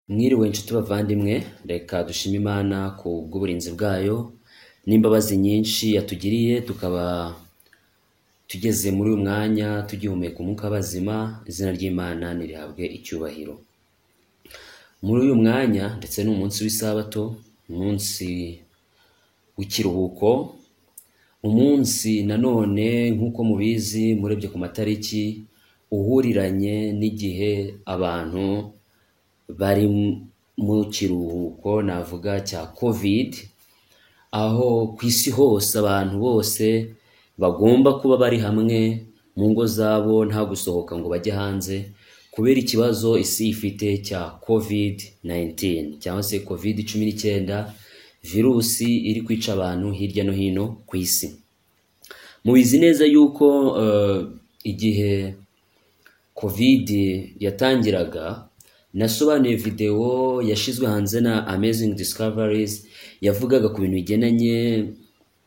Mwiriwe nshuti bavandimwe, reka dushime Imana ku bw'uburinzi bwayo n'imbabazi nyinshi yatugiriye, tukaba tugeze muri uyu mwanya tugihumeka umwuka w'abazima. Izina ry'Imana nirihabwe icyubahiro. Muri uyu mwanya ndetse n'umunsi w'isabato, umunsi w'ikiruhuko, umunsi nanone nk'uko mubizi murebye ku matariki uhuriranye n'igihe abantu bari mu kiruhuko navuga cya COVID, aho ku isi hose abantu bose bagomba kuba bari hamwe mu ngo zabo nta gusohoka ngo bajye hanze kubera ikibazo isi ifite cya COVID-19 cyangwa se COVID-19, virusi iri kwica abantu hirya no hino ku isi. Mubizi neza yuko igihe COVID yatangiraga nasobanuye video yashizwe hanze na Amazing Discoveries yavugaga ku bintu bigenanye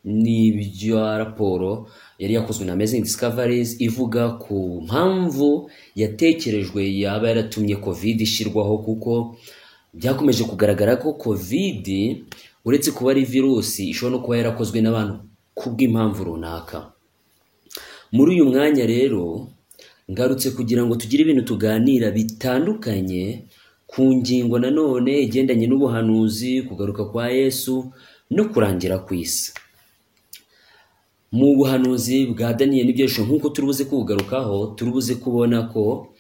n'ibyo raporo yari yakozwe na Amazing Discoveries ivuga ku mpamvu yatekerejwe yaba yaratumye COVID ishirwaho, kuko byakomeje kugaragara ko COVID uretse kuba ari virusi ishobora no kuba yarakozwe n'abantu kubw'impamvu runaka. Muri uyu mwanya rero ngarutse kugira ngo tugire ibintu tuganira bitandukanye ku ngingo nanone igendanye n'ubuhanuzi, kugaruka kwa Yesu no kurangira kw'isi. Mu buhanuzi bwa Daniel n'ibyesho nk'uko turubuze kugarukaho, turubuze kubona ko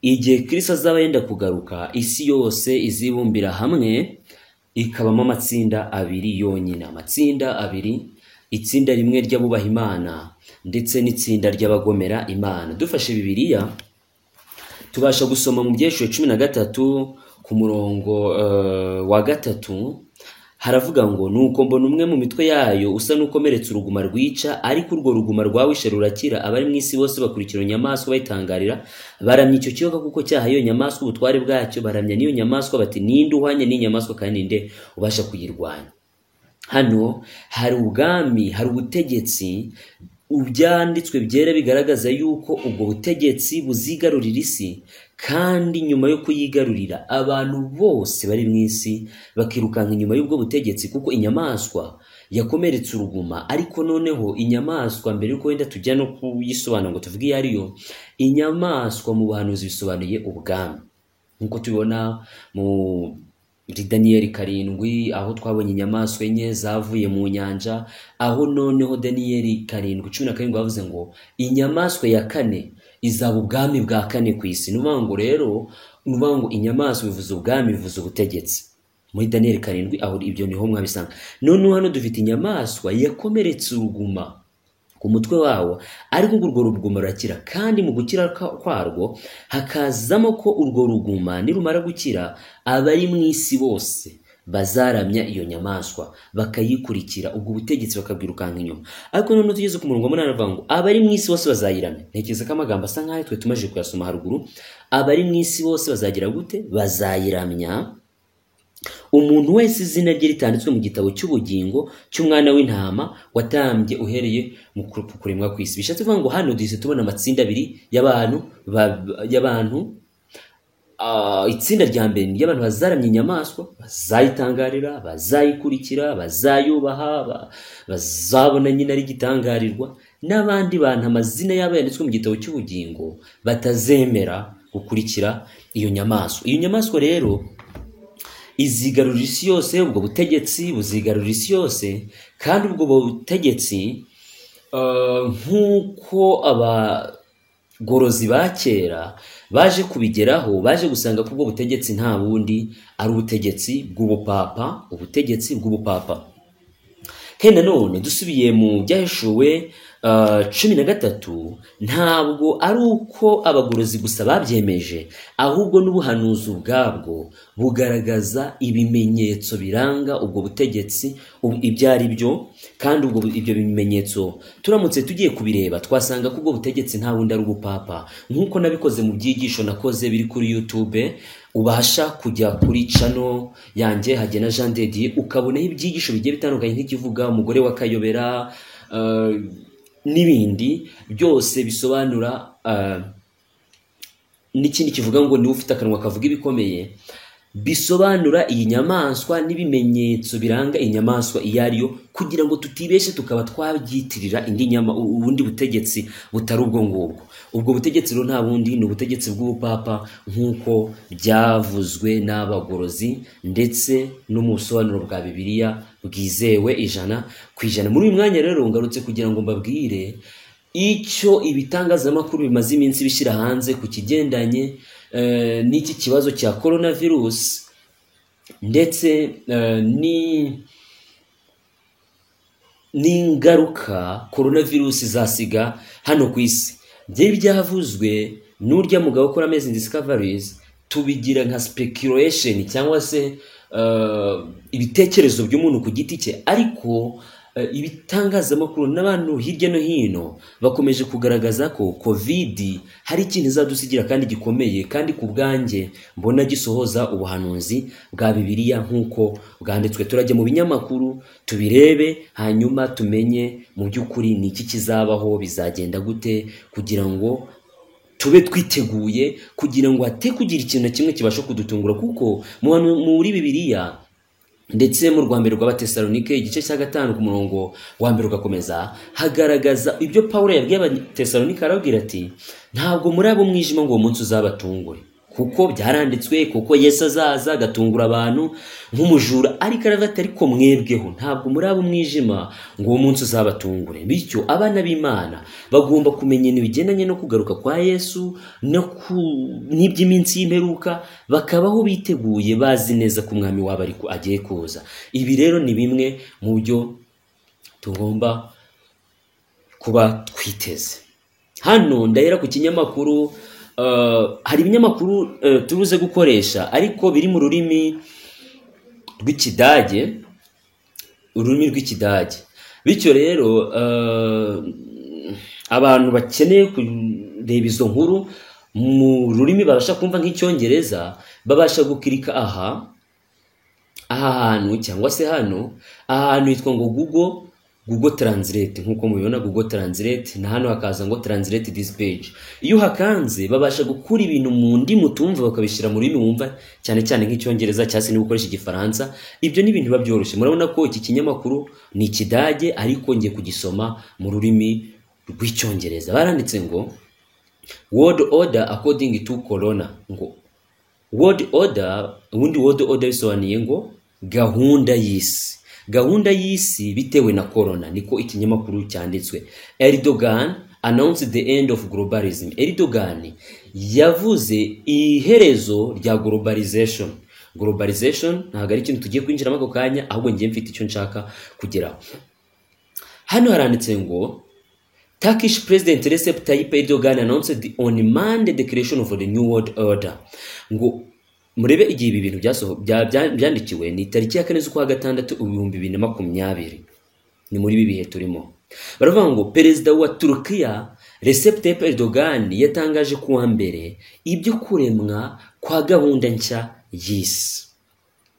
igihe Kristo azaba yenda kugaruka, isi yose izibumbira hamwe ikabamo amatsinda abiri yonyine, amatsinda abiri, itsinda rimwe ry'abubaha Imana ndetse n'itsinda ry'abagomera Imana. Dufashe Bibiliya tubasha gusoma mu byesho 13 ku murongo wa 3, haravuga ngo nuko mbona umwe mu mitwe yayo usa n'ukomeretse uruguma rwica, ariko urwo ruguma rwawishe rurakira. Abari mu isi bose bakurikira inyamaswa bayitangarira, baramya icyo kiyoka kuko cyaha iyo nyamaswa ubutware bwacyo, baramya n'iyo nyamaswa bati ninde uhwanye n'inyamaswa kandi ninde ubasha kuyirwanya. Hano hari ubwami, hari ubutegetsi, ubyanditswe byera bigaragaza yuko ubwo butegetsi buzigarurira isi, kandi nyuma yo kuyigarurira abantu bose bari mu isi bakirukanka inyuma y'ubwo butegetsi, kuko inyamaswa yakomeretse uruguma. Ariko noneho inyamaswa, mbere yuko wenda tujya no kuyisobanura ngo tuvuge iyo ariyo, inyamaswa mu buhanuzi bisobanuye ubwami, nk'uko tubibona muri Daniel 7 aho twabonye inyamaswa enye zavuye mu nyanja, aho noneho Daniel 7:17 bavuze ngo inyamaswa ya kane izaba ubwami bwa kane ku isi. Nuvuga ngo rero, nuvuga ngo inyamaswa bivuze ubwami, bivuze ubutegetsi. Muri Daniel 7 aho ibyo niho mwabisanga. None hano dufite inyamaswa yakomeretse uruguma ku mutwe wawo, ariko urwo ruguma rurakira, kandi mu gukira kwarwo hakazamo ko urwo ruguma nirumara gukira abari mu isi bose bazaramya iyo nyamaswa bakayikurikira, ubwo butegetsi bakabwirukanka inyuma. Ariko none tugeze ku murongo munani avuga ngo abari mu isi bose bazayiramya. Ntekereza ko amagambo asa nkaho twe tumaje kuyasoma haruguru. Abari mu isi bose bazagira gute? Bazayiramya, umuntu wese izina rye ritanditswe mu gitabo cy'ubugingo cy'umwana w'intama watambye uhereye mu kuremwa kw'isi. Bishatse kuvuga ngo hano duhise tubona amatsinda abiri y'abantu. Itsinda rya mbere ni y'abantu bazaramya inyamaswa, bazayitangarira, bazayikurikira, bazayubaha, bazabona nyine ari gitangarirwa. N'abandi bantu amazina yabo yanditswe mu gitabo cy'ubugingo batazemera gukurikira iyo nyamaswa. Iyo nyamaswa rero izigarurira isi yose, ubwo butegetsi buzigarurira isi yose, kandi ubwo butegetsi nk'uko abagorozi ba kera baje kubigeraho, baje gusanga ko ubwo butegetsi nta bundi ari ubutegetsi bw'ubupapa, ubutegetsi bw'ubupapa. Kandi nanone dusubiye mu byahishuwe 13, ntabwo ari uko abagorozi gusa babyemeje, ahubwo n'ubuhanuzi ubwabwo bugaragaza ibimenyetso biranga ubwo butegetsi ibyo ari byo. Kandi ubwo ibyo bimenyetso turamutse tugiye kubireba twasanga ko ubwo butegetsi nta wundi ari ubupapa, nk'uko nabikoze mu byigisho nakoze biri kuri YouTube. Ubasha kujya kuri channel yanjye Hagena Jean de Dieu ukabonaho ibyigisho bigiye bitandukanye, nk'ikivuga umugore wa Kayobera n'ibindi byose bisobanura n'ikindi kivuga ngo ni ufite akanwa kavuga ibikomeye. bisobanura iyi nyamaswa n'ibimenyetso biranga inyamaswa iyo ariyo, kugira ngo tutibeshe tukaba twabyitirira ubundi butegetsi butari ubwo ngubwo. Ubwo butegetsi rero nta bundi ni ubutegetsi bw'ubupapa nk'uko byavuzwe n'abagorozi ndetse no mu busobanuro bwa Bibiliya bwizewe 100%. Muri uyu mwanya rero ngarutse kugira ngo mbabwire icyo ibitangazamakuru bimaze iminsi bishyira hanze ku kigendanye n'iki kibazo cya coronavirus ndetse n'ingaruka coronavirus izasiga hano ku isi. Byavuzwe n'urya mugabo ukora Amazing Discoveries, tubigira nka speculation cyangwa se ibitekerezo by'umuntu ku giti cye, ariko ibitangazamakuru n'abantu hirya no hino bakomeje kugaragaza ko covid hari ikintu izadusigira kandi gikomeye, kandi ku bwanjye mbona gisohoza ubuhanuzi bwa Bibiliya nk'uko bwanditswe. Turajya mu binyamakuru tubirebe, hanyuma tumenye mu by'ukuri ni iki kizabaho, bizagenda gute, kugira ngo tube twiteguye, kugira ngo hate kugira ikintu na kimwe kibasha kudutungura. Kuko muri Bibiliya ndetse mu rwambere rw'Abatesalonike igice cya 5 ku murongo wa 1 ugakomeza, hagaragaza ibyo Paulo yabwiye Abatesalonike, arabwira ati ntabwo muri abo mwijima ngo uwo munsi uzabatungure, kuko byaranditswe kuko Yesu azaza agatungura abantu nk'umujura, ariko aravuga ariko mwebweho ntabwo muri abo mwijima ngo uwo munsi uzabatungure. Bityo abana b'Imana bagomba kumenya ibigendanye no kugaruka kwa Yesu n'iby'iminsi y'imperuka, bakabaho biteguye bazi neza ko umwami wabo ariko agiye kuza. Ibi rero ni bimwe mu byo tugomba kuba twiteze. Hano ndahera ku kinyamakuru. Hari ibinyamakuru tubuze gukoresha ariko biri mu rurimi rw'Ikidage, bityo rero abantu bakeneye kureba izo nkuru mu rurimi babasha kumva nk'Icyongereza babasha gukirika aha hantu, cyangwa se aha hantu hitwa ngo Google Translate. Nkuko mubibona Google Translate, na hano hakaza ngo translate this page. Iyo hakanze babasha gukura ibintu mu ndimi tumva bakabishira mu rurimi wumva, cyane cyane nk'Icyongereza cyangwa se n'ubukoresha Igifaransa. Ibyo ni ibintu babyoroshye. Murabona ko iki kinyamakuru ni Ikidage ariko ngiye kugisoma mu rurimi rw'Icyongereza. Baranditse ngo World Order according to Corona. Ngo World Order, ubundi World Order bisobanuye ngo gahunda y'isi bitewe na corona, niko ikinyamakuru cyanditswe. Erdogan announced the end of globalism. Erdogan yavuze iherezo rya globalization. Ntabwo ari ikintu tugiye kwinjiramo ako kanya, ahubwo ngiye mfite icyo nshaka kugeraho. Hano haranditse ngo Turkish President Recep Tayyip Erdogan announced on Monday the creation of the new world order. Ngo murebe igihe ibi bintu byandikiwe ni tariki ya 4 z'ukwa 6 2020. Ni muri ibi bihe turimo. Baravuga ngo perezida wa Turkiya Recep Tayyip Erdogan yatangaje kuwa mbere ibyo kuremwa kwa gahunda nshya y'isi.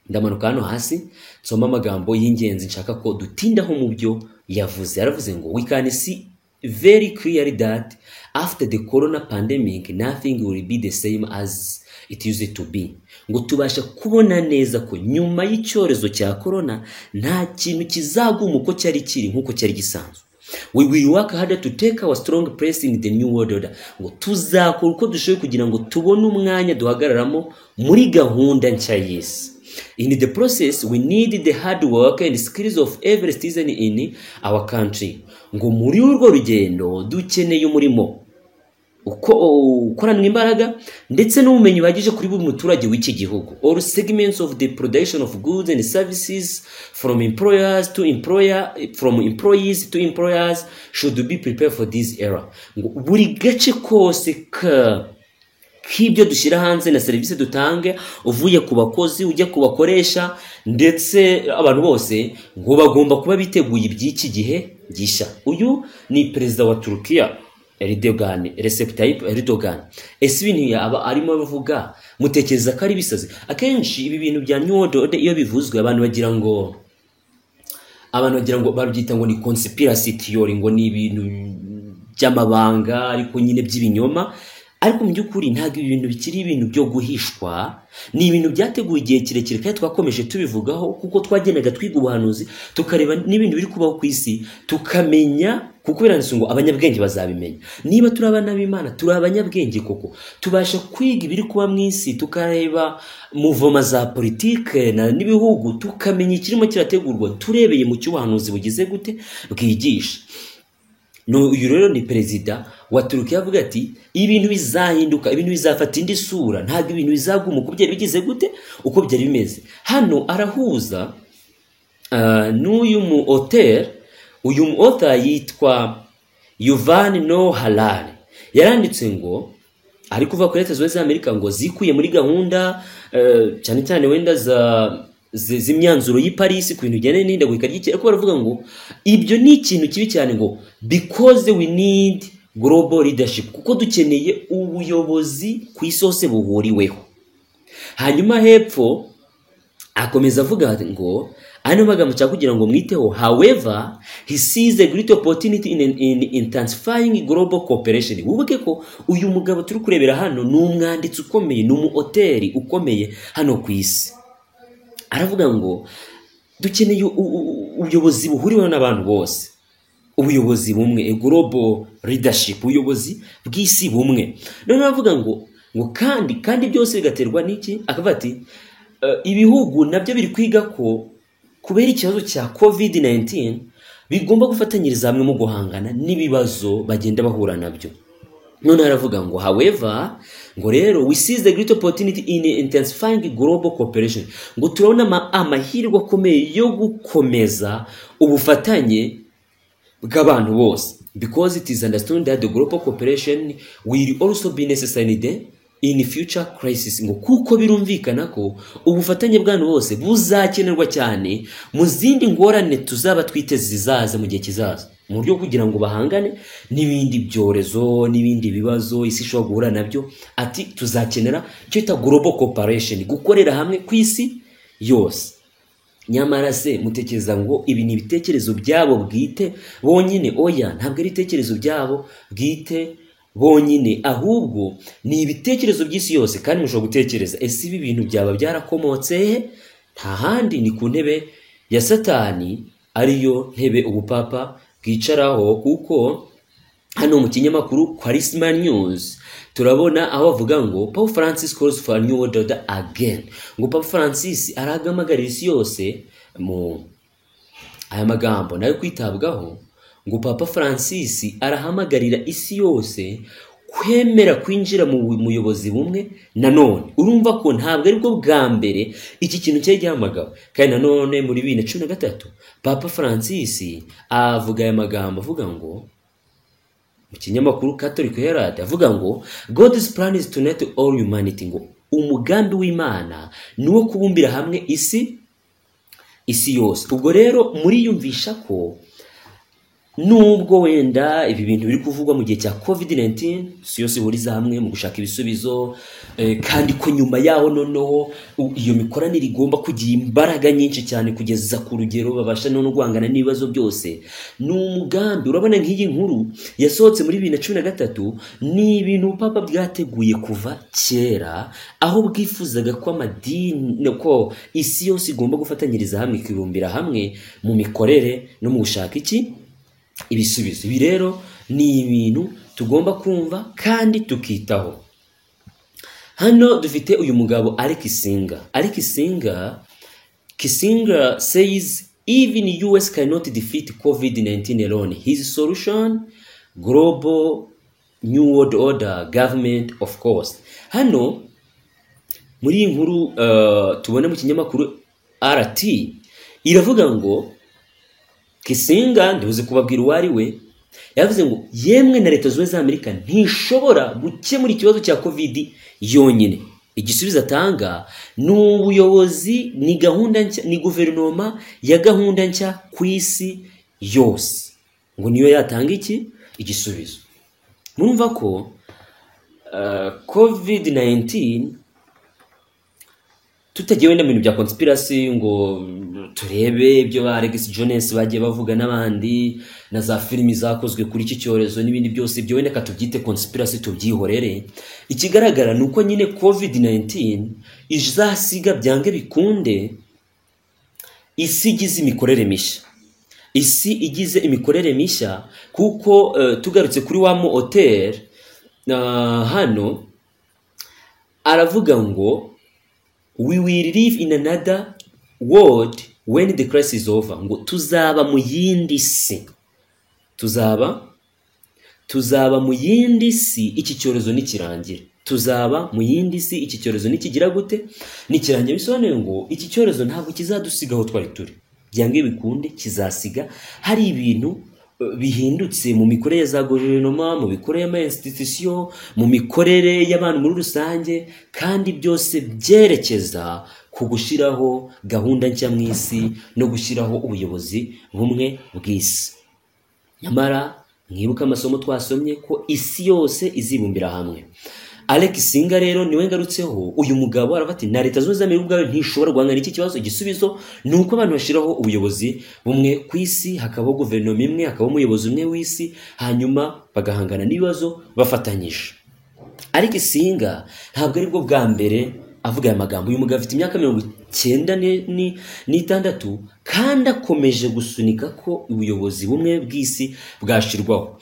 Ndamanuka hano hasi nsoma amagambo y'ingenzi nshaka ko dutindaho mu byo yavuze. Yaravuze ngo we can see very clearly that after the corona pandemic nothing will be the same as it used to be. Ngo tubasha kubona neza ko nyuma y'icyorezo cya corona nta kintu kizaguma uko cyari kiri nkuko cyari gisanzwe. We will work harder to take our strong place in the new world order. Ngo tuzakora uko dushoboye kugira ngo tubone umwanya duhagararamo muri gahunda nshya y'isi. In the process we need the hard work and skills of every citizen in our country. Ngo muri urwo rugendo dukeneye umurimo ukoranwa imbaraga ndetse n'ubumenyi bagije kuri buri muturage w'iki gihugu. All segments of the production of goods and services from employees to employers should be prepared for this era. Ngo buri gace kose k'ibyo dushyira hanze na serivisi dutange, uvuye ku bakozi ujya ku bakoresha ndetse abantu bose, ngo bagomba kuba biteguye iby'iki gihe gisha. Uyu ni perezida wa Turkiya Recep Tayyip Erdogan. Ese ibintu yaba arimo avuga mutekereza ko ari bisazi? Akenshi ibi bintu bya New World Order iyo bivuzwe abantu bagira ngo babyita ngo ni conspiracy theory, ngo ni ibintu by'amabanga ariko nyine by'ibinyoma. ariko mu by'ukuri ntabwo ibi bintu bikiri ibintu byo guhishwa, ni ibintu byateguye igihe kirekire kandi twakomeje tubivugaho, kuko twagendaga twiga ubuhanuzi tukareba n'ibintu biri kubaho ku isi tukamenya, kuko biranditse ngo abanyabwenge bazabimenya. Niba turi abana b'Imana turi abanyabwenge koko, tubasha kwiga ibiri kuba mu isi, tukareba muvoma za politike n'ibihugu, tukamenya ikirimo kirategurwa turebeye mu cy'ubuhanuzi bugize gute bwigisha. No, uyu rero ni perezida wa Turukiya avuga ati ibintu bizahinduka, ibintu bizafata indi sura, ntabwo ibintu bizaguma uko byari bigize gute uko byari bimeze. Hano arahuza n'uyu mu author, uyu mu author yitwa Yuval Noah Harari, yaranditse ngo ari kuva kuri Leta Zunze Ubumwe za Amerika ngo zikuye muri gahunda cyane cyane wenda z'imyanzuro y'i Paris ku bintu bijyanye n'ihindagurika ry'ikirere, ariko baravuga ngo ibyo ni ikintu kibi cyane, ngo because we need global leadership, kuko dukeneye ubuyobozi ku isi hose buhuriweho. Hanyuma hepfo akomeza avuga ngo ano magambo cyangwa kugira ngo mwiteho, however he sees a great opportunity in intensifying global cooperation. Wubuke ko uyu mugabo turi kurebera hano ni umwanditsi ukomeye, ni umuoteri ukomeye hano ku isi. Aravuga ngo dukeneye ubuyobozi buhuriweho n'abantu bose, ubuyobozi bumwe, global leadership, ubuyobozi bw'isi bumwe. None aravuga ngo kandi byose bigaterwa n'iki? Akavuga ati ibihugu nabyo biri kwiga ko kubera ikibazo cya COVID-19 bigomba gufatanyiriza hamwe mu guhangana n'ibibazo bagenda bahura nabyo. None aravuga ngo however ngo rero we see the great opportunity in intensifying global cooperation, ngo turabona amahirwe akomeye yo gukomeza ubufatanye bw'abantu bose, because it is understood that the global cooperation will also be necessary in future crisis. Ngo kuko birumvikana ko ubufatanye bw'abantu bose buzakenerwa cyane mu zindi ngorane tuzaba twiteze zizaza mu gihe kizaza, mu buryo kugira ngo bahangane n'ibindi byorezo n'ibindi bibazo isi ishobora guhura nabyo. Ati tuzakenera icyo bita global cooperation, gukorera hamwe ku isi yose. Nyamara se mutekereza ngo ibi ni ibitekerezo byabo bwite bonyine? Oya, ntabwo ari ibitekerezo byabo bwite bonyine, ahubwo ni ibitekerezo by'isi yose. Kandi mushobora gutekereza, ese ibi bintu byaba byarakomotse nta handi ni ku ntebe ya Satani, ariyo ntebe ubupapa bwicaraho. Kuko hano mu kinyamakuru Charisma News turabona aho bavuga ngo Pope Francis calls for a new world order again. Ngo Papa Francis aragamagarira isi yose mu aya magambo nayo kwitabwaho. Ngo Papa Francis arahamagarira isi yose kwemera kwinjira mu muyobozi bumwe. Nanone urumva ko ntabwo ari bwo bwa mbere iki kintu cyari gihamagawe, kandi nanone muri 2013 Papa Francis avuga aya magambo avuga ngo mu kinyamakuru Catholic Herald, avuga ngo God's plan is to unite all humanity, ngo umugambi w'Imana ni wo kubumbira hamwe isi yose. Ubwo rero muri yumvisha ko nubwo wenda ibi bintu biri kuvugwa mu gihe cya COVID-19 si yose ihuriza hamwe mu gushaka ibisubizo, kandi ko nyuma yaho noneho iyo mikoranire igomba kugira imbaraga nyinshi cyane kugeza ku rugero babasha no guhangana n'ibibazo byose. Ni umugambi, urabona nk'iyi nkuru yasohotse muri 2013 ni ibintu papa bwateguye kuva kera, aho bwifuzaga ko amadini ko isi yose igomba gufatanyiriza hamwe, ikibumbira hamwe mu mikorere no mu gushaka ibisubizo. Ibi rero ni ibintu tugomba kumva kandi tukitaho. Hano dufite uyu mugabo Kissinger says even US cannot defeat COVID-19 alone. His solution, global new world order, government of course. Hano muri iyi nkuru tubona mu kinyamakuru RT iravuga ngo Kissinger, ndibuze kubabwira uwari we, yavuze ngo yemwe na Leta Zunze Ubumwe za Amerika ntishobora gukemura ikibazo cya COVID yonyine. Igisubizo atanga ni ubuyobozi, ni gahunda nshya, ni guverinoma ya gahunda nshya ku isi yose. Ngo niyo yatanga igisubizo. Murumva ko COVID-19 tutagiye wenda mu bintu bya conspiracy ngo turebe ibyo ba Alex Jones bagiye bavuga n'abandi na za filimi zakozwe kuri iki cyorezo n'ibindi byose byo wenda katubyite conspiracy tubyihorere. Ikigaragara nuko nyine COVID-19 izasiga byange bikunde isi igize imikorere mishya. Isi igize imikorere mishya kuko tugarutse kuri wa mu hotel hano aravuga ngo we will live in another world when the crisis is over. Ngo tuzaba mu yindi si, tuzaba mu yindi si iki cyorezo nikirangira. Tuzaba mu yindi si iki cyorezo nikigira gute nikirangira. Bisobanuye ngo iki cyorezo ntabwo kizadusigaho twari turi, byange bikunde kizasiga hari ibintu bihindutse mu mikorere za guverinoma, mu mikorere y'ama institution, mu mikorere y'abantu muri rusange, kandi byose byerekeza ku gushiraho gahunda nshya mu isi no gushiraho ubuyobozi bumwe bw'isi. Nyamara mwibuka amasomo twasomye ko isi yose izibumbira hamwe. Alex Singa rero niwe ngarutseho. Uyu mugabo arafati na leta zose z'Amerika ubwayo ntishobora guhangana iki kibazo. Igisubizo nuko abantu bashiraho ubuyobozi bumwe ku isi, hakabaho guverinoma imwe, hakabaho umuyobozi umwe w'isi, hanyuma bagahangana n'ibibazo bafatanyije. Alex Singa ntabwo ari bwo bwa mbere avuga aya magambo. Uyu mugabo afite imyaka 96 kandi akomeje gusunika ko ubuyobozi bumwe bw'isi bwashirwaho.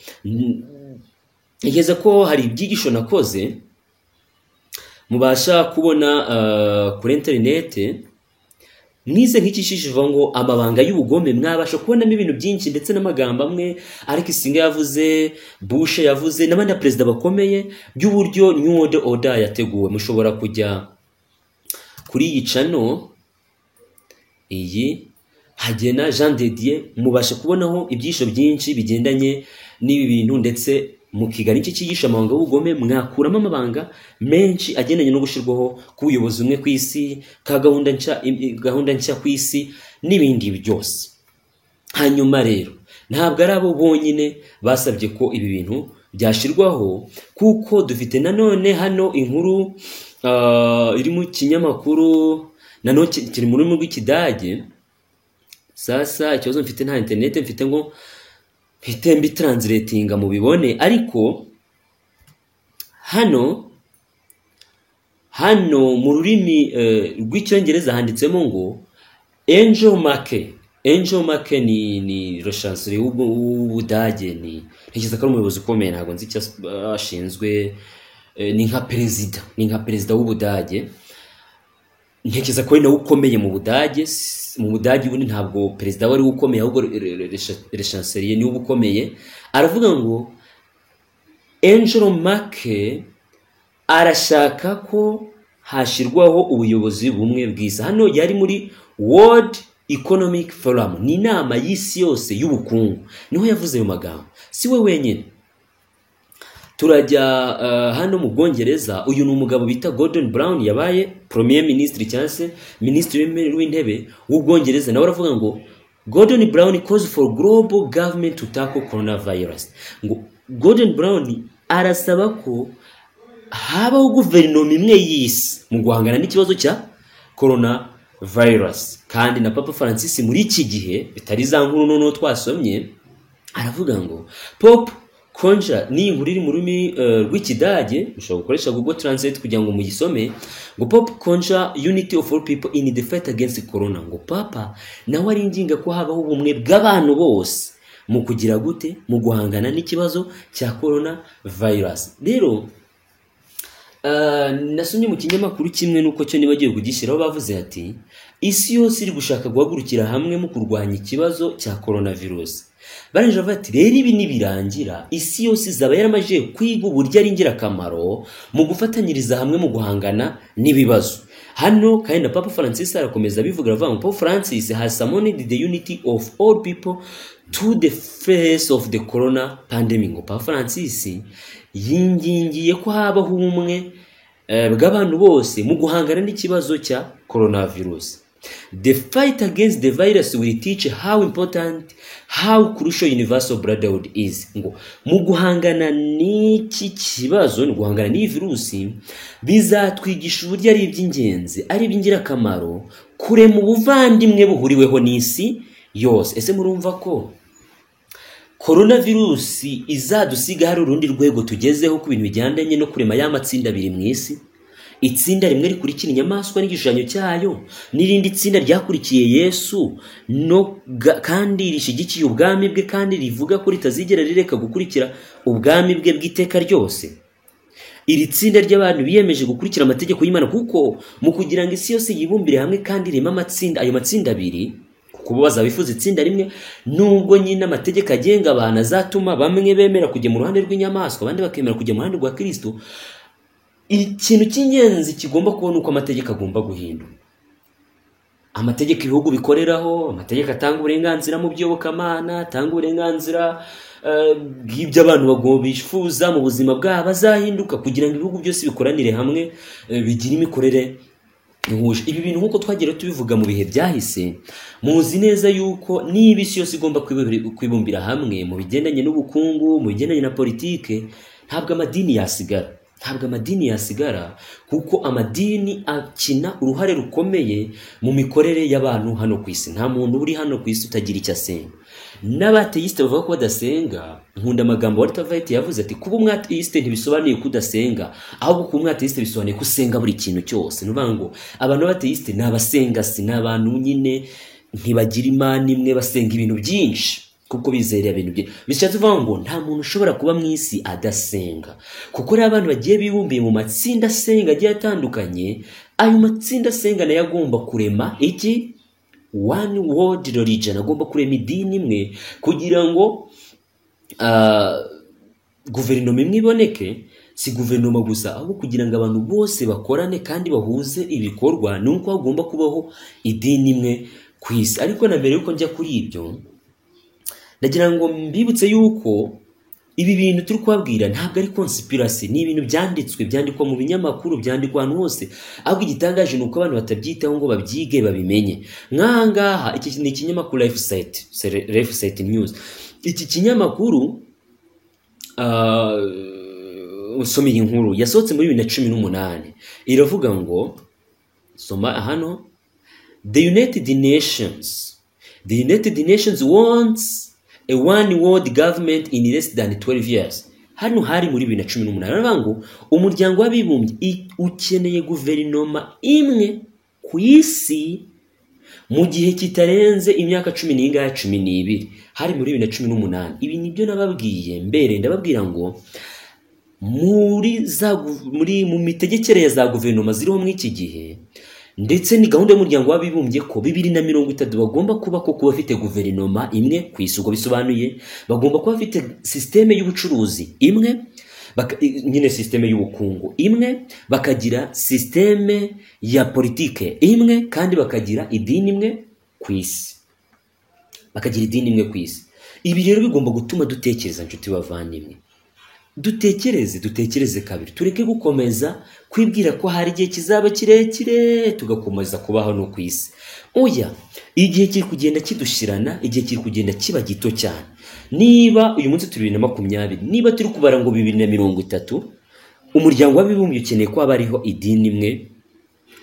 Igeze ko hari ibyigisho nakoze mubasha kubona kuri internet, mwize nk'ikishishiva ngo amabanga y'ubugome, mwabasha kubonamo ibintu byinshi ndetse n'amagambo amwe Alex Singa yavuze, Bush yavuze, n'abandi president bakomeye by'uburyo New World Order yateguwe. Mushobora kujya kuri iyi channel iyi Hagena Jean de Dieu, mubasha kubonaho ibyisho byinshi bigendanye n'ibi bintu, ndetse mukigana iki cyigisha amabanga y'ubugome mwakuramo amabanga menshi agendanye no gushirwaho ku buyobozi umwe ku isi, ka gahunda nshya ku isi n'ibindi byose. Hanyuma rero ntabwo ari abo bonyine basabye ko ibi bintu byashirwaho, kuko dufite nanone hano inkuru iri mu kinyamakuru nanone kiri mu rurimi rw'Ikidage. Sasa ikibazo mfite nta internet mfite ngo mbi translatinga mu bibone, ariko hano mu rurimi rw'Icyongereza handitsemo ngo Angela Merkel ni chancelier w'Ubudage, ni ntekereza ko ari umuyobozi ukomeye, ntabwo nzi icyo ashinzwe, ni nka perezida w'Ubudage. Ntekereza ko nawe ukomeye mu Budage. Mu Budage ubundi ntabwo perezida wari ukomeye, ahubwo le chancelier ni ubukomeye. Aravuga ngo Angela Merkel arashaka ko hashirwaho ubuyobozi bumwe bw'isi. Hano yari muri World Economic Forum, ni inama y'isi yose y'ubukungu, niho yavuze ayo magambo. Si we wenyine. Turajya hano mu Bwongereza. Uyu ni umugabo bita Gordon Brown, yabaye premier ministre cyangwa se ministre w'intebe w'Ubwongereza. Nawe aravuga ngo Gordon Brown calls for global government to tackle coronavirus. Ngo Gordon Brown arasaba ko habaho guverinoma imwe y'isi mu guhangana n'ikibazo cya coronavirus. Kandi na Papa Francis muri iki gihe bitari za nkuru noneho twasomye, aravuga ngo Pope Konja ni inkuru iri mu rurimi rw'Ikidage, ushobora gukoresha Google Translate kugira ngo mugisome. Ngo Pope Konja unity of all people in the fight against corona. Ngo Papa nawe ari inginga ko habaho ubumwe bw'abantu bose mu kugira gute, mu guhangana n'ikibazo cya coronavirus. Rero nasomye mu kinyamakuru kimwe nuko cyo nibagiye kugishyiraho, bavuze ati isi yose iri gushaka guhagurukira hamwe mu kurwanya ikibazo cya coronavirus. Baranje bati rero ibi nibirangira isi yose izaba yaramaje kwiga uburyo ari ingirakamaro mu gufatanyiriza hamwe mu guhangana n'ibibazo. Hano kandi na Papa Francis arakomeza bivuga, avuga ngo Papa Francis has summoned the unity of all people to the face of the corona pandemic. Ngo Papa Francis yingingiye ko habaho ubumwe bw'abantu bose mu guhangana n'ikibazo cya coronavirus. The fight against the virus will teach how important, how crucial universal brotherhood is. Ngo mu guhangana n'iki kibazo, guhangana n'iyi virusi, bizatwigisha uburyo ari iby'ingenzi, ari iby'ingirakamaro kurema ubuvandimwe buhuriweho n'isi yose. Ese murumva ko coronavirusi izadusiga hari urundi rwego tugezeho ku bintu bijyandanye no kurema y'amatsinda abiri mu isi? Itsinda rimwe rikurikira inyamaswa n'igishushanyo cyayo, n'irindi tsinda ryakurikiye Yesu kandi rishigikiye ubwami bwe kandi rivuga ko ritazigera rireka gukurikira ubwami bwe bw'iteka ryose. Iri tsinda ry'abantu biyemeje gukurikira amategeko y'Imana, kuko mu kugira ngo isi yose yibumbire hamwe kandi irema amatsinda, ayo matsinda abiri, kuko bazabifuza itsinda rimwe, nubwo nyine amategeko agenga abantu azatuma bamwe bemera kujya mu ruhande rw'inyamaswa abandi bakemera kujya mu ruhande rwa Kristo. Ikintu cy'ingenzi kigomba kubona uko amategeko agomba guhindura. Amategeko ibihugu bikoreraho, amategeko atanga uburenganzira mu by'iyobokamana, atanga uburenganzira bw'ibyo abantu bagomba bifuza mu buzima bwabo azahinduka kugira ngo ibihugu byose bikoranire hamwe bigire imikorere ihuje. Ibi bintu nk'uko twagera tubivuga mu bihe byahise, muzi neza yuko niba isi yose igomba kwibumbira hamwe mu bigendanye n'ubukungu, mu bigendanye na politike, ntabwo amadini yasigara, kuko amadini akina uruhare rukomeye mu mikorere y'abantu hano ku isi. Nta muntu uri hano ku isi utagira icyo asenga. N'abateisite bavuga ko badasenga, nkunda amagambo Walter White yavuze ati kuba umwateisite ntibisobanuye kudasenga, ahubwo kuba umwateisite bisobanuye ko usenga buri kintu cyose. Nuvuga ngo abantu b'abateisite ni abasenga, si n'abantu nyine ntibagira imana imwe, basenga ibintu byinshi kuko bizera ibintu byinshi. Bishatse kuvuga ngo nta muntu ushobora kuba mu isi adasenga, kuko rero abantu bagiye bibumbiye mu matsinda asenga agiye atandukanye. Ayo matsinda asenga nayo agomba kurema iki? One world religion. Agomba kurema idini imwe kugira ngo guverinoma imwe iboneke. Si guverinoma gusa, ahubwo kugira ngo abantu bose bakorane kandi bahuze ibikorwa, nuko hagomba kubaho idini imwe ku isi. Ariko na mbere yuko njya kuri ibyo, ndagira ngo mbibutse yuko ibi bintu turi kubabwira ntabwo ari conspiracy, ni ibintu byandikwa mu binyamakuru, byandikwa ahantu hose. Ahubwo igitangaje nuko abantu batabyitaho ngo babyige babimenye. Nkangaha iki ni ikinyamakuru Lifesite News. Iki kinyamakuru usoma iyi nkuru yasohotse muri 2018, iravuga ngo, soma hano, The United Nations wants a one world government in less than 12 years. Hano hari muri 2018. Aravuga ngo umuryango w'abibumbye ukeneye guverinoma imwe ku isi mu gihe kitarenze imyaka 12. Hari muri 2018. Ibi nibyo nababwiye mbere, ndababwira ngo mu mitegekere ya za guverinoma ziriho muri iki gihe, ndetse ni gahunda y'umuryango w'abibumbye ko 2030 bagomba kuba bafite guverinoma imwe ku isi. Ubwo bisobanuye bagomba kuba bafite systeme y'ubucuruzi imwe, nyine systeme y'ubukungu imwe, bakagira systeme ya politike imwe, kandi bakagira idini imwe ku isi. Ibi rero bigomba gutuma dutekereza, nshuti bavandimwe, dutekereze kabiri, tureke gukomeza kwibwira ko hari igihe kizaba kirekire tugakomeza kubaho no ku isi. Oya, igihe kiri kugenda kidushirana, igihe kiri kugenda kiba gito cyane. Niba uyu munsi turi 2020, niba turi kubara ngo 2030, umuryango w'abibumbye ukeneye ko abariho idini imwe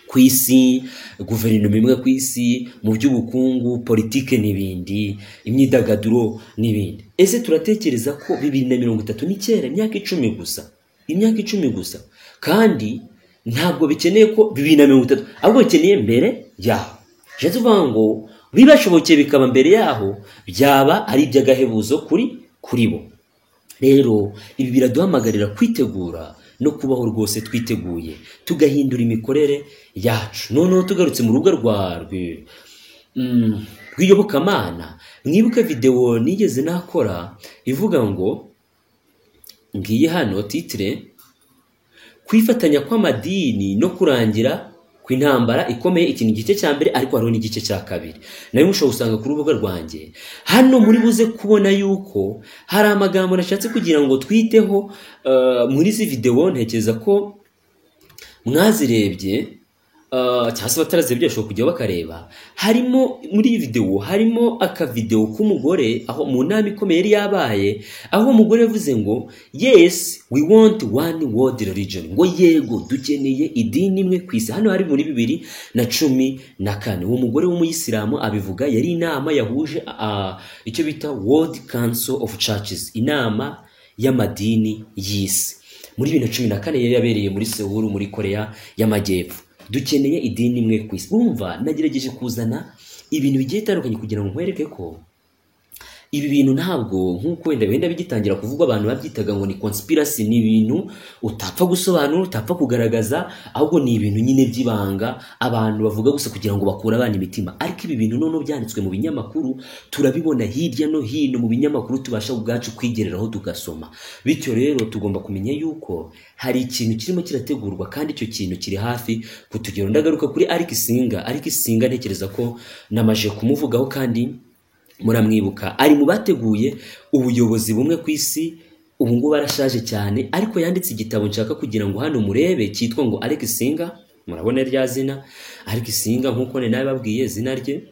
ku isi, guverinoma imwe ku isi, mu by'ubukungu, politike n'ibindi, imyidagaduro n'ibindi. Ese turatekereza ko 2030 ni kera? Imyaka 10 gusa. Kandi ntabwo bikeneye ko 2030, ahubwo bikeneye mbere yaho. Je tuvuga ngo bibashobokeye bikaba mbere yaho, byaba ari iby'agahebuzo kuri bo. Rero ibi biraduhamagarira kwitegura no kubaho rwose twiteguye, tugahindura imikorere yacu. Noneho tugarutse mu rubuga rw'iyobokamana, mwibuke video nigeze nakora ivuga ngo, ngiye hano titre, kwifatanya kw'amadini no kurangira kw'intambara ikomeye. Iki ni igice cya mbere, ariko hariho n'igice cya kabiri, nayo mushobora gusanga ku rubuga rwanjye. Hano muri buze kubona yuko hari amagambo nashatse kugira ngo twiteho muri izi video. Ntekereza ko mwazirebye, cyangwa se batarazi byashobora kujya bakareba, harimo muri iyi video harimo akavideo k'umugore aho mu nama ikomeye yari yabaye, aho umugore yavuze ngo yes we want one world religion, ngo yego dukeneye idini imwe ku isi. Hano hari muri 2014 uwo mugore w'umuyisilamu abivuga, yari inama yahuje icyo bita World Council of Churches, inama y'amadini y'isi. Muri 2014 yari yabereye muri Seoul muri Korea y'Amajyepfo. Dukeneye idini imwe ku isi. Umva, nagerageje kuzana ibintu bigiye bitandukanye kugira ngo nkwereke ko ibi bintu ntabwo nk'uko wenda bigitangira kuvugwa abantu babyitaga ngo ni conspiracy, ni ibintu utapfa gusobanura, utapfa kugaragaza, ahubwo ni ibintu nyine by'ibanga abantu bavuga gusa kugira ngo bakure abana imitima. Ariko ibi bintu none byanditswe mu binyamakuru, turabibona hirya no hino mu binyamakuru, tubasha ubwacu kwigereraho tugasoma. Bityo rero tugomba kumenya yuko hari ikintu kirimo kirategurwa kandi icyo kintu kiri hafi kutugera. Ndagaruka kuri Eric Singa ntekereza ko namaje kumuvugaho kandi muramwibuka, ari mu bateguye ubuyobozi bumwe ku isi. Ubu ngo barashaje cyane, ariko yanditse igitabo nshaka kugira ngo hano murebe cyitwa ngo Eric Singa. Murabona rya zina Eric Singa nkuko nawe babwiye zina rye.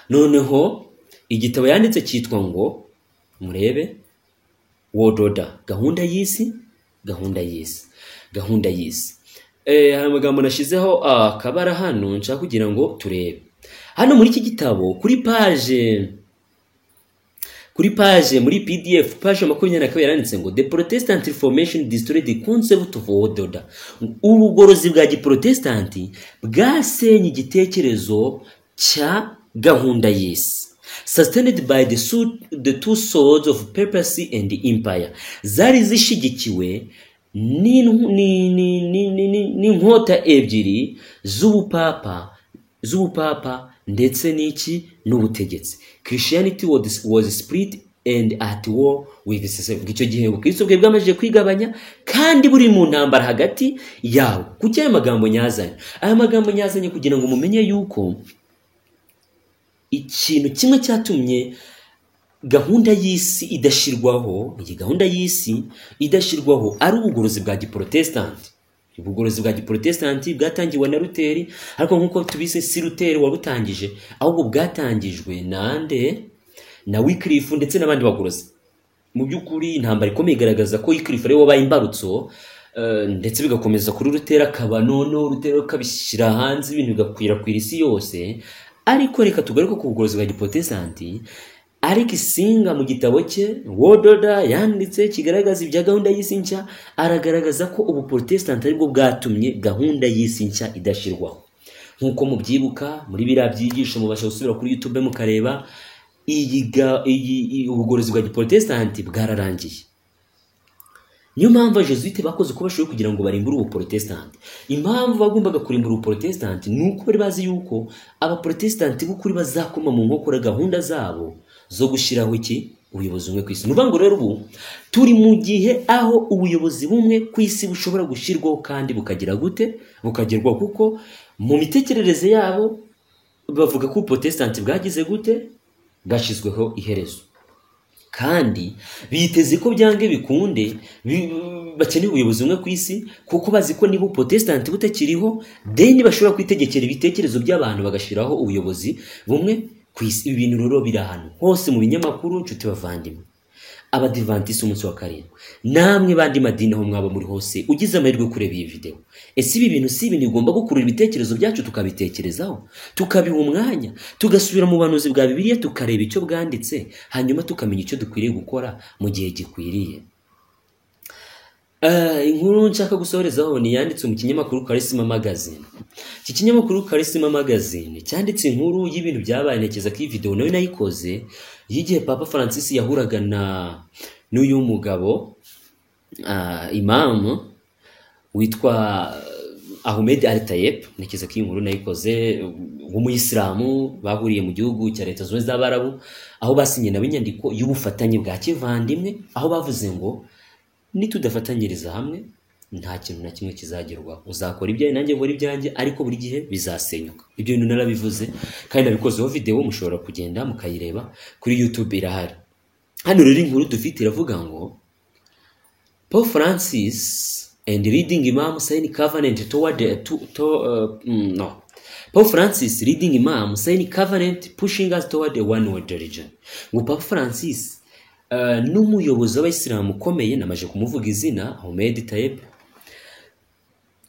Noneho igitabo yanditse cyitwa ngo murebe World Order, gahunda y'isi. Hari amagambo nashizeho akabara hano nshaka kugira ngo turebe. Hano muri iki gitabo kuri page muri PDF page 22 yaranditse ngo the Protestant Reformation destroyed the concept of world order. Ubugorozi bwa giprotestanti bwasenye igitekerezo cya gahunda y'isi, sustained by the two swords of papacy and empire, zari zishigikiwe n'inkota ebyiri z'ubupapa ndetse n'iki n'ubutegetsi. Christianity was split and at war with society. Icyo gihe Kristo bwe bwamaje kwigabanya kandi buri mu ntambara hagati yawo. Kuki aya magambo nyazanye kugira ngo mumenye yuko ikintu kimwe cyatumye gahunda y'isi idashirwaho ari ubugorozi bwa giprotestanti. Ubugorozi bwa giprotestanti bwatangiwe na Luteri, ariko nkuko tubise si Luteri wabutangije, ahubwo bwatangijwe na Wycliffe ndetse n'abandi bagorozi. Mu by'ukuri intambara ikomeye igaragaza ko Wycliffe ari wabaye imbarutso, ndetse bigakomeza kuri Luteri akaba Luteri akabishyira hanze, ibintu bigakwirakwira isi yose. Ariko reka tugaruke ku bugorozi bwa giprotestanti. Eric Singa mu gitabo cye World Order yanditse kigaragaza ibya gahunda y'isi nshya, aragaragaza ko ubu Protestant aribwo bwatumye gahunda y'isi nshya idashirwaho. Nkuko mubyibuka muri biriya byigisho mubasha gusubira kuri YouTube mukareba, ubugorozi bwa giprotestanti bwararangiye. Niyo mpamvu Jesuite bakoze uko bashoboye kugira ngo barimbure ubu Protestant. Impamvu bagombaga kurimbura ubu Protestant nuko bari bazi yuko aba Protestant b'ukuri bazakoma mu nkokora gahunda zabo zo gushiraho ubuyobozi bumwe ku isi. Nubango rero ubu turi mu gihe aho ubuyobozi bumwe ku isi bushobora gushirwaho kandi bukagerwaho, kuko mu mitekerereze yabo bavuga ko Protestant bwagize bwashizweho iherezo, kandi biteze ko byange bikunde bakeneye ubuyobozi bumwe ku isi, kuko bazi ko niba Protestant butakiriho then bashobora kwitegekera ibitekerezo by'abantu bagashiraho ubuyobozi bumwe ku isi. Ibi bintu rero biri ahantu hose mu binyamakuru, nshuti bavandimwe, Abadiventiste umunsi wa karindwi, namwe bandi madini aho mwaba muri hose ugize amahirwe kureba iyi video. Ese ibi bintu si ibintu bigomba gukurura ibitekerezo byacu tukabitekerezaho, tukabiha umwanya, tugasubira mu banuzi bwa Bibiliya tukareba icyo bwanditse, hanyuma tukamenya icyo dukwiriye gukora mu gihe gikwiriye. Inkuru nshaka gusohorezaho ni yanditse mu kinyamakuru Charisma Magazine. Iki kinyamakuru Charisma Magazine cyanditse inkuru y'ibintu byabaye, nekeza ko iyi video nayo nayikoze y'igihe Papa Francis yahuraga n'uyu mugabo imam witwa Ahmed Al-Tayeb. Nekeza ko iyi nkuru nayikoze w'umuyisilamu bahuriye mu gihugu cya Leta Zunze z'Abarabu, aho basinye nawe inyandiko y'ubufatanye bwa kivandimwe, aho bavuze ngo nitudafatanyiriza hamwe nta kintu na kimwe kizagerwaho. Uzakora ibyawe nanjye nkora ibyanjye, ariko buri gihe bizasenyuka. Ibyo bintu narabivuze kandi nabikozeho video, mushobora kugenda mukayireba kuri YouTube, irahari. Hano rero inkuru dufite iravuga ngo Pope Francis and leading Imam sign covenant toward no. Pope Francis leading Imam sign covenant pushing us toward a one world religion. Ngo Papa Francis n'umuyobozi w'Abayisilamu ukomeye namaje kumuvuga izina Ahmed Tayeb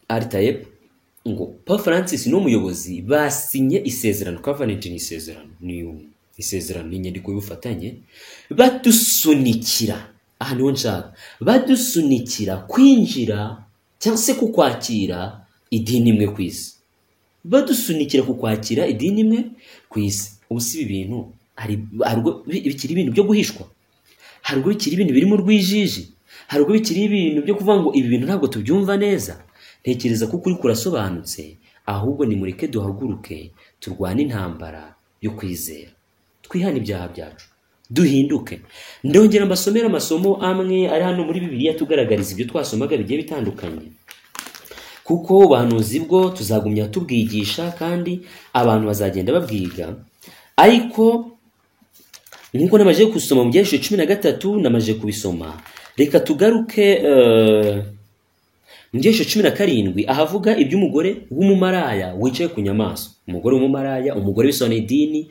Al-Tayeb, ngo Papa Francis n'umuyobozi basinye isezerano, covenant ni isezerano, ni isezerano n'inyandiko y'ubufatanye, badusunikira aha niho nshaka, badusunikira kwinjira cyangwa se kukwakira idini imwe ku isi, badusunikira kukwakira idini imwe ku isi. Ubu si ibintu harwo bikiri ibintu byo guhishwa, harwo bikiri ibintu biri mu rwijiji, harwo bikiri ibintu byo kuvuga ngo ibi bintu ntabwo tubyumva neza. Ntekereza ko kuri kurasobanutse, ahubwo ni mureke duhaguruke turwane intambara yo kwizera, twihana ibyaha byacu, duhinduke. Ndongera mbasomera amasomo amwe ari hano muri Bibiliya tugaragariza ibyo twasomaga bigiye bitandukanye, kuko ubuhanuzi bwo tuzagumya tubwigisha kandi abantu bazagenda babwiga. Ariko nkuko namaje gusoma mu Byahishuwe 13 namaje kubisoma, reka tugaruke mu Byahishuwe 17 ahavuga iby'umugore w'umumaraya wicaye ku nyamaswa. Umugore w'umumaraya, umugore bisobanuye idini,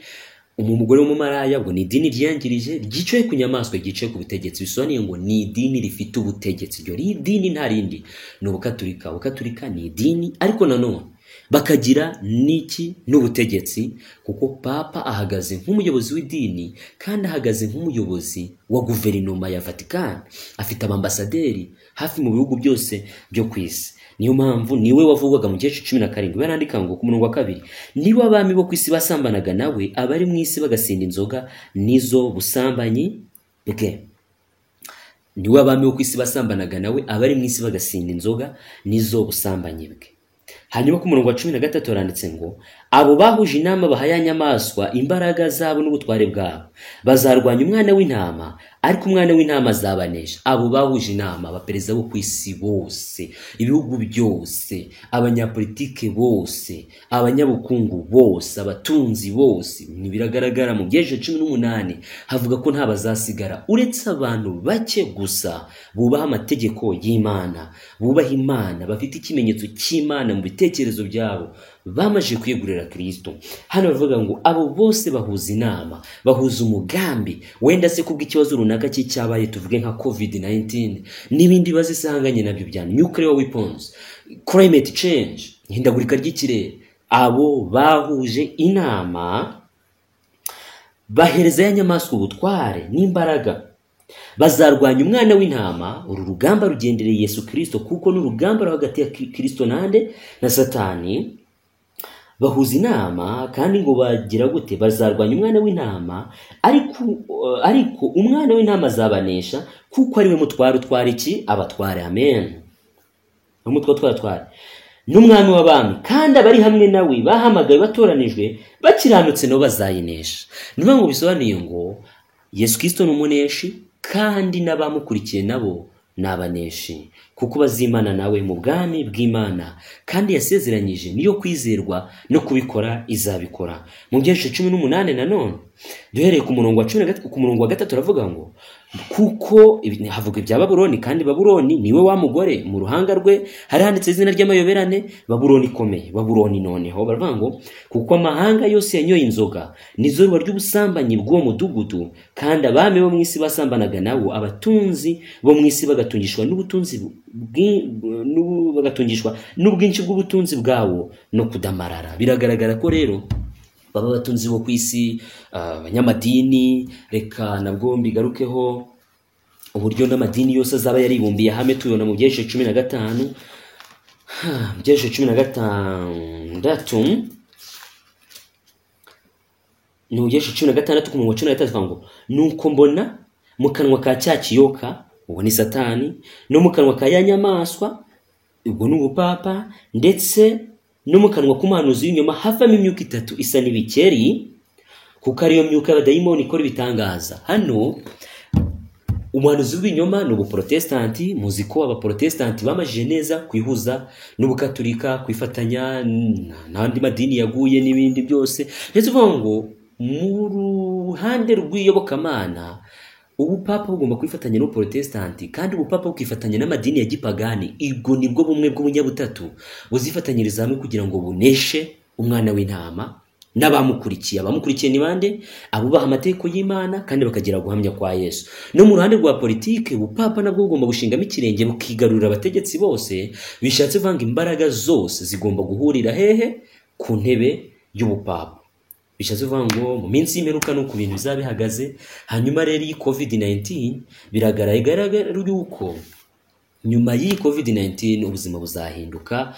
umugore w'umumaraya ubwo ni idini ryangirije ryicaye ku nyamaswa, ryicaye ku butegetsi, bisobanuye ngo ni idini rifite ubutegetsi. Iryo idini nta rindi ni Ubukatolika. Ubukatolika ni idini ariko nanone bakagira niki n'ubutegetsi, kuko Papa ahagaze nk'umuyobozi w'idini kandi ahagaze nk'umuyobozi wa guverinoma ya Vatican, afite abambasaderi hafi mu bihugu byose byo ku isi. Niyo mpamvu niwe wavugwaga mu Byahishuwe 17 barandika ngo ku murongo wa 2, niba abami bo ku isi basambanaga nawe, abari mu isi bagasinda inzoga nizo busambanyi bwe. Niwe abami bo ku isi basambanaga nawe, abari mu isi bagasinda inzoga nizo busambanyi bwe. Hanyuma ku murongo wa 13 haranditse ngo abo bahuje inama bahaya nyamaswa imbaraga zabo n'ubutware bwabo, bazarwanya umwana w'intama, ariko umwana w'intama azabanesha. Abo bahuje inama, abaperezida bo ku isi bose, ibihugu byose, abanyapolitike bose, abanyabukungu bose, abatunzi bose, biragaragara mu Byahishuwe 18 havuga ko nta bazasigara uretse abantu bake gusa bubaha amategeko y'Imana, bubaha Imana, bafite ikimenyetso cy'Imana mu bitekerezo byabo, bamaje kwiyegurira Kristo. Hano bavuga ngo abo bose bahuza inama, bahuza umugambi, wenda se kubw'ikibazo runaka cyabaye, tuvuge nka COVID-19 n'ibindi bazisanganye nabyo bya nuclear weapons, climate change, hindagurika ry'ikirere. Abo bahuje inama bahereza ya nyamaswa ubutware n'imbaraga, bazarwanya umwana w'intama. Uru rugamba rugendereye Yesu Kristo, kuko n'urugamba hagati ya Kristo na Satani. Bahuza inama kandi ngo bagira gute? Bazarwanya umwana w'intama, ariko umwana w'intama azabanesha, kuko ari we mutware utwara iki? Abatware. Amen. Umutware utwara n'umwami w'abami, kandi abari hamwe nawe bahamagaye batoranijwe bakiranutse no bazayinesha. Niba ngo bisobanuye ngo Yesu Kristo n'umuneshi, kandi n'abamukurikiye nabo n'abaneshi, kuko bazimana nawe mu bwami bw'Imana, kandi yasezeranyije niyo kwizerwa no kubikora izabikora. Mu Byahishuwe 18 nanone duhereye ku murongo wa 13 ku murongo wa 3 turavuga ngo kuko havuga ibya Babuloni, kandi Babuloni niwe wa mugore, mu ruhanga rwe hari handitse izina ry'amayoberane, Babuloni ikomeye. Babuloni noneho baravuga ngo kuko amahanga yose yanyoye inzoga nizo ruba ry'ubusambanyi bw'uwo mudugudu, kandi abami bo mu isi basambanaga nawo, abatunzi bo mu isi bagatungishwa n'ubwinshi bw'ubutunzi bwawo no kudamarara. Biragaragara ko rero baba batunzi bo ku isi, abanyamadini, reka nabwo mbigarukeho uburyo n'amadini yose azaba yaribumbiye hamwe. Tubona mu Byahishuwe 15, Byahishuwe 16 ni Byahishuwe 16 ku murongo wa 13 ngo nuko mbona mu kanwa ka cya kiyoka, uwo ni Satani, no mu kanwa ka ya nyamaswa, ubwo ni ubupapa, ndetse no mu kanwa k'umuhanuzi w'inyuma havamo imyuka 3 isa n'ibikeri, kuko ariyo myuka y'abadayimoni ikora ibitangaza. Hano umuhanuzi w'inyuma ni ubuprotestanti. Muzi ko abaprotestanti bamajije neza kwihuza n'ubukatolika, kwifatanya n'andi madini yaguye n'ibindi byose. Ndetse uvuga ngo mu ruhande rw'iyobokamana ubupapa bugomba kwifatanya no Protestanti, kandi ubupapa bukifatanya n'amadini ya gipagani. Ibwo nibwo bumwe bw'ubunyabutatu buzifatanyiriza hamwe kugira ngo buneshe umwana w'intama n'abamukurikiye. Abamukurikiye ni bande? Abubaha amategeko y'Imana kandi bakagira guhamya kwa Yesu. No mu ruhande rwa politike, ubupapa nabwo bugomba gushingamo ikirenge bukigarurira abategetsi bose. Bishatse vanga imbaraga zose zigomba guhurira hehe? Ku ntebe y'ubupapa. Bishatse vuga ngo mu minsi y'imperuka no ku bintu bizabihagaze. Hanyuma rero iyi COVID-19 biragaragara yuko nyuma y'iyi COVID-19 ubuzima buzahinduka.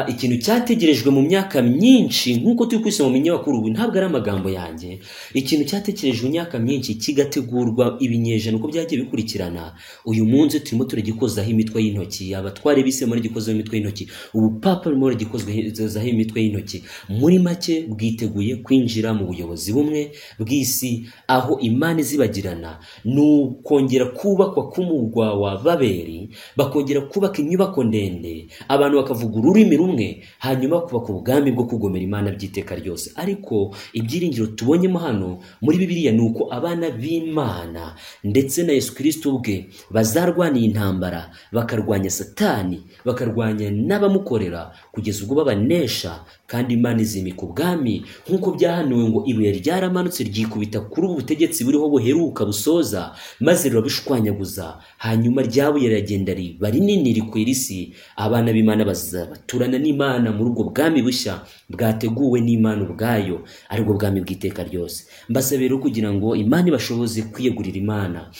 Ikintu cyategerejwe mu myaka myinshi, nkuko turi kwisoma mu binyamakuru, ubu ntabwo ari amagambo yanjye. Ikintu cyatekerejwe imyaka myinshi kigategurwa ibinyejana uko byagiye bikurikirana, uyu munsi turimo turagikozaho imitwe y'intoki. Abatware bise muri gikozaho imitwe y'intoki, ubupapa burimo gikozweho imitwe y'intoki. Muri make bwiteguye kwinjira mu buyobozi bumwe bw'isi, aho Imana izibagirana n'ukongera kubakwa k'umurwa wa Babeli, bakongera kubaka inyubako ndende, abantu bakavuga ururimi rumwe, hanyuma kubaka ubwami bwo kugomera Imana by'iteka ryose. Ariko ibyiringiro tubonyemo hano muri Bibiliya ni uko abana b'Imana ndetse na Yesu Kristo ubwe bazarwaniye intambara, bakarwanya Satani, bakarwanya n'abamukorera kugeza ubwo babanesha, kandi Imana izimika ubwami nk'uko byahanuwe ngo ibuye ryaramanutse ryikubita kuri ubu butegetsi buriho buheruka busoza, maze rirabishwanyaguza. Hanyuma ryabuye riragenda riba rinini rikwira isi. Abana b'Imana bazabaturana n'Imana muri ubwo bwami bushya bwateguwe n'Imana ubwayo, aribwo bwami bw'iteka ryose. Mbasabye rero kugira ngo Imana ibashoboze kwiyegurira Imana,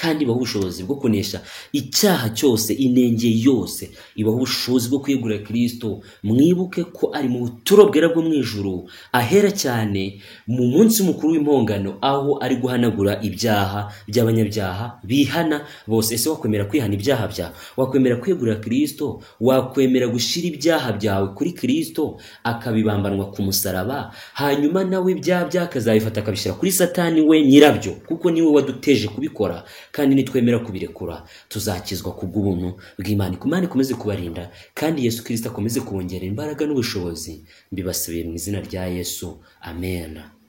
kandi ibaho ubushobozi bwo kunesha icyaha cyose, inenge yose. Ibaho ubushobozi bwo kwiyegurira Kristo. Mwibuke ko ari mu buturo bwera bwo mu ijuru, ahera cyane, mu munsi mukuru w'impongano, aho ari guhanagura ibyaha by'abanyabyaha bihana bose. Ese wakwemera kwihana ibyaha byawe? Wakwemera kwiyegurira Kristo? Wakwemera gushira ibyaha byawe kuri Kristo akabibambanwa ku musaraba, hanyuma nawe ibyaha byakazabifata akabishyira kuri Satani we nyirabyo, kuko niwe waduteje kubikora, kandi nitwemera kubirekura tuzakizwa kubw'ubuntu bw'Imana. Imana ikomeze kubarinda, kandi Yesu Kristo akomeze kubongerera imbaraga n'ubushobozi. Mbibasabiye mu izina rya Yesu, amen.